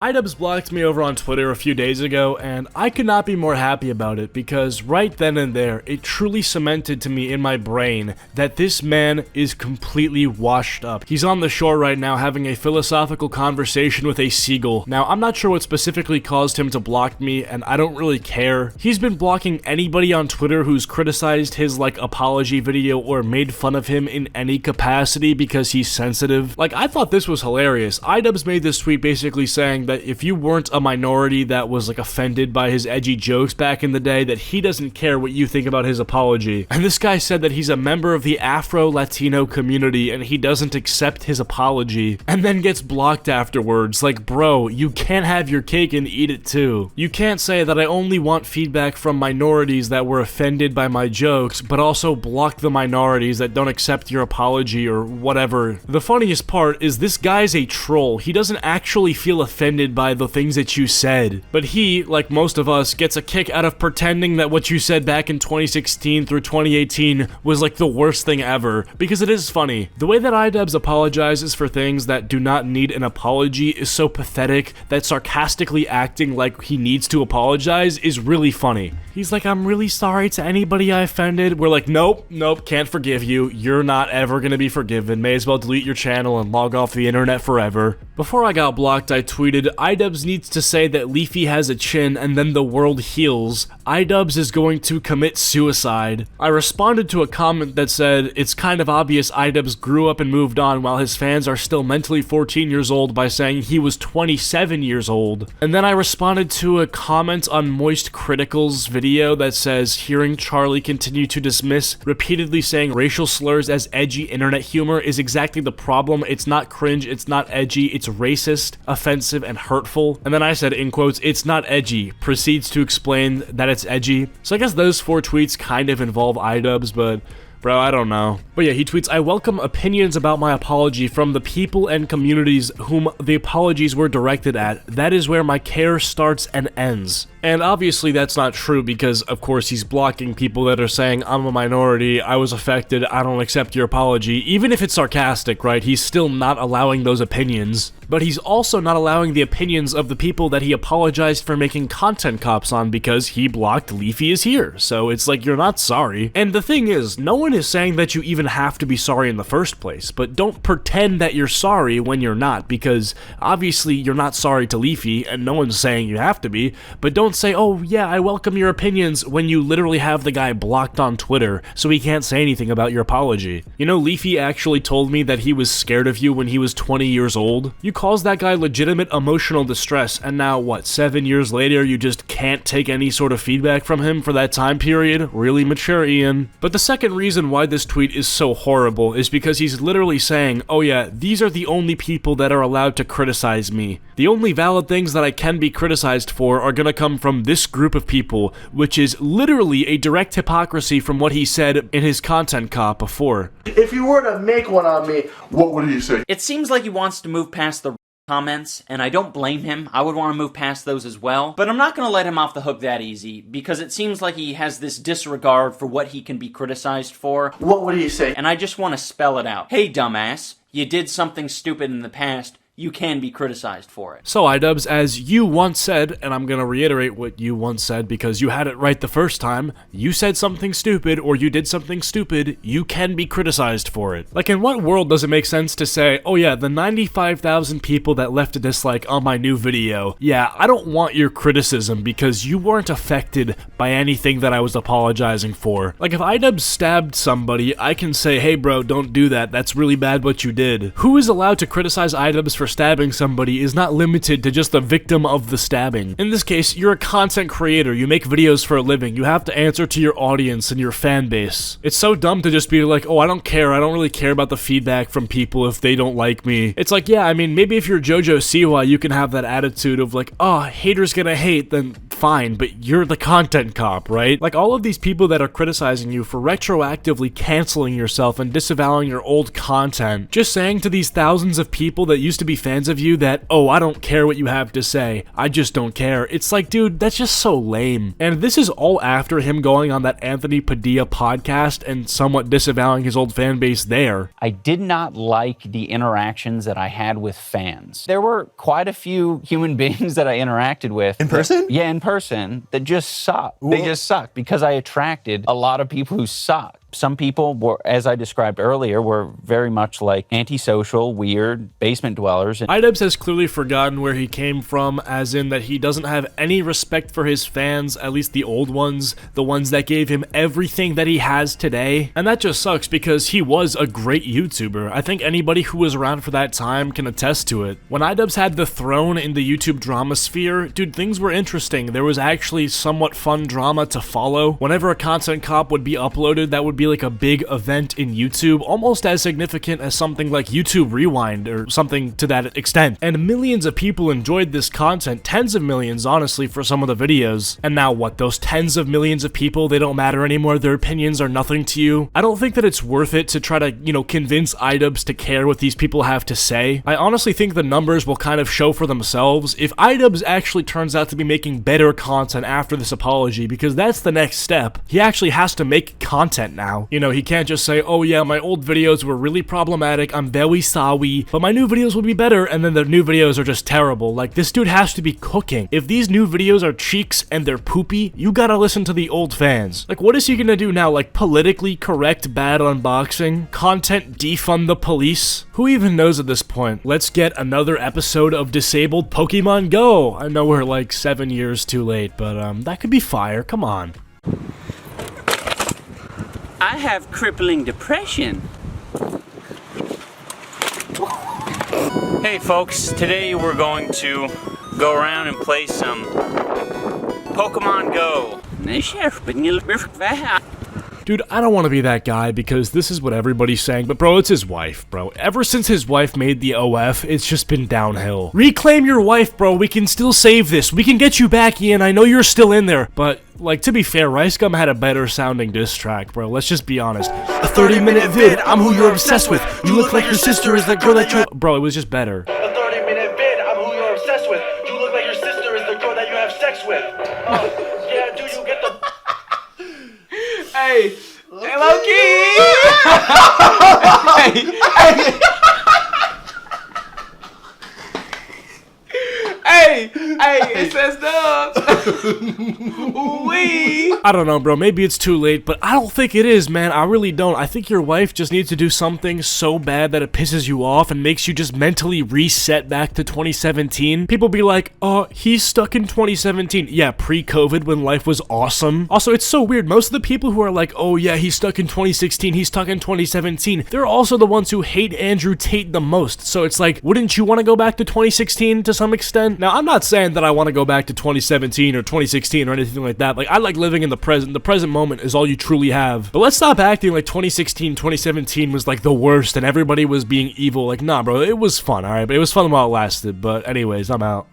iDubbbz blocked me over on Twitter a few days ago, and I could not be more happy about it because right then and there, it truly cemented to me in my brain that this man is completely washed up. He's on the shore right now having a philosophical conversation with a seagull. Now, I'm not sure what specifically caused him to block me, and I don't really care. He's been blocking anybody on Twitter who's criticized his, apology video or made fun of him in any capacity because he's sensitive. I thought this was hilarious. iDubbbz made this tweet basically saying that if you weren't a minority that was offended by his edgy jokes back in the day, that he doesn't care what you think about his apology. And this guy said that he's a member of the Afro-Latino community and he doesn't accept his apology, and then gets blocked afterwards. Bro, you can't have your cake and eat it too. You can't say that I only want feedback from minorities that were offended by my jokes, but also block the minorities that don't accept your apology or whatever. The funniest part is this guy's a troll. He doesn't actually feel offended by the things that you said, but he, like most of us, gets a kick out of pretending that what you said back in 2016 through 2018 was the worst thing ever, because it is funny. The way that iDubbbz apologizes for things that do not need an apology is so pathetic that sarcastically acting like he needs to apologize is really funny. He's like, I'm really sorry to anybody I offended. We're like, nope, can't forgive you. You're not ever gonna be forgiven. May as well delete your channel and log off the internet forever. Before I got blocked, I tweeted, iDubbbz needs to say that Leafy has a chin and then the world heals. iDubbbz is going to commit suicide. I responded to a comment that said, it's kind of obvious iDubbbz grew up and moved on while his fans are still mentally 14 years old by saying he was 27 years old. And then I responded to a comment on Moist Critical's video that says, hearing Charlie continue to dismiss repeatedly saying racial slurs as edgy internet humor is exactly the problem. It's not cringe, it's not edgy, it's racist, offensive, and hurtful. And then I said, in quotes, it's not edgy, proceeds to explain that it's edgy. So I guess those 4 tweets kind of involve iDubbbz, but bro, I don't know. But yeah, he tweets, I welcome opinions about my apology from the people and communities whom the apologies were directed at. That is where my care starts and ends. And obviously that's not true because, of course, he's blocking people that are saying, I'm a minority, I was affected, I don't accept your apology. Even if it's sarcastic, right? He's still not allowing those opinions. But he's also not allowing the opinions of the people that he apologized for making content cops on because he blocked Leafy is here. So it's like, you're not sorry. And the thing is, no one is saying that you even have to be sorry in the first place, but don't pretend that you're sorry when you're not, because obviously you're not sorry to Leafy, and no one's saying you have to be, but don't say, oh yeah, I welcome your opinions when you literally have the guy blocked on Twitter, so he can't say anything about your apology. You know, Leafy actually told me that he was scared of you when he was 20 years old. You caused that guy legitimate emotional distress, and now what, 7 years later you just can't take any sort of feedback from him for that time period? Really mature, Ian. But the second reason why this tweet is so horrible is because he's literally saying, oh yeah, these are the only people that are allowed to criticize me. The only valid things that I can be criticized for are gonna come from this group of people, which is literally a direct hypocrisy from what he said in his content cop before. If you were to make one on me, what would he say? It seems like he wants to move past the comments, and I don't blame him. I would want to move past those as well, but I'm not going to let him off the hook that easy, because it seems like he has this disregard for what he can be criticized for. What would he say? And I just want to spell it out. Hey, dumbass, you did something stupid in the past. You can be criticized for it. So iDubbbz, as you once said, and I'm gonna reiterate what you once said because you had it right the first time, you said something stupid or you did something stupid, you can be criticized for it. In what world does it make sense to say, oh yeah, the 95,000 people that left a dislike on my new video, yeah, I don't want your criticism because you weren't affected by anything that I was apologizing for. If iDubbbz stabbed somebody, I can say, hey bro, don't do that, that's really bad what you did. Who is allowed to criticize iDubbbz for stabbing somebody is not limited to just the victim of the stabbing. In this case, you're a content creator, you make videos for a living, you have to answer to your audience and your fan base. It's so dumb to just be like, oh, I don't care, I don't really care about the feedback from people if they don't like me. It's like, yeah, I mean, maybe if you're JoJo Siwa, you can have that attitude of like, oh, haters gonna hate, then fine, but you're the content cop, right? Like, all of these people that are criticizing you for retroactively canceling yourself and disavowing your old content, just saying to these thousands of people that used to be fans of you that, oh, I don't care what you have to say, I just don't care. It's like, dude, that's just so lame. And this is all after him going on that Anthony Padilla podcast and somewhat disavowing his old fan base there. I did not like the interactions that I had with fans. There were quite a few human beings that I interacted with. In person? Yeah, in person, that just sucked. They just sucked because I attracted a lot of people who sucked. Some people were, as I described earlier, were very much like antisocial, weird, basement dwellers. Idubbbz has clearly forgotten where he came from, as in that he doesn't have any respect for his fans, at least the old ones, the ones that gave him everything that he has today. And that just sucks because he was a great YouTuber. I think anybody who was around for that time can attest to it. When Idubbbz had the throne in the YouTube drama sphere, dude, things were interesting. There was actually somewhat fun drama to follow. Whenever a content cop would be uploaded, that would be like a big event in YouTube, almost as significant as something like YouTube Rewind or something to that extent. And millions of people enjoyed this content, tens of millions, honestly, for some of the videos. And now what, those tens of millions of people, they don't matter anymore, their opinions are nothing to you? I don't think that it's worth it to try to, convince Idubbbz to care what these people have to say. I honestly think the numbers will kind of show for themselves if Idubbbz actually turns out to be making better content after this apology, because that's the next step. He actually has to make content now. He can't just say, oh yeah, my old videos were really problematic, I'm very sorry, but my new videos will be better, and then the new videos are just terrible. Like, this dude has to be cooking. If these new videos are cheeks and they're poopy, you gotta listen to the old fans. Like, what is he gonna do now? Like, politically correct bad unboxing? Content defund the police? Who even knows at this point? Let's get another episode of Disabled Pokemon Go. I know we're like 7 years too late, but that could be fire, come on. I have crippling depression. Hey folks, today we're going to go around and play some Pokemon Go. Dude, I don't want to be that guy because this is what everybody's saying, but bro, it's his wife, bro. Ever since his wife made the OF, it's just been downhill. Reclaim your wife, bro. We can still save this. We can get you back, Ian. I know you're still in there, but like, to be fair, RiceGum had a better sounding diss track, bro. Let's just be honest. A 30-minute vid, I'm who you're obsessed with. You look like your sister is the girl that you... Bro, it was just better. A 30-minute vid, I'm who you're obsessed with. You look like your sister is the girl that you have sex with. Yeah, do you get the... Hey, Loki! Hey, it says Dubs. Wee. I don't know, bro. Maybe it's too late, but I don't think it is, man. I really don't. I think your wife just needs to do something so bad that it pisses you off and makes you just mentally reset back to 2017. People be like, oh, he's stuck in 2017. Yeah, pre-COVID when life was awesome. Also, it's so weird. Most of the people who are like, oh yeah, he's stuck in 2016, he's stuck in 2017, they're also the ones who hate Andrew Tate the most. So it's like, wouldn't you want to go back to 2016 to some extent? Now, I'm not saying that I want to go back to 2017 or 2016 or anything like that. Like, I like living in the present. The present moment is all you truly have. But let's stop acting like 2016, 2017 was like the worst and everybody was being evil. Like, nah, bro, it was fun, alright? But it was fun while it lasted. But anyways, I'm out.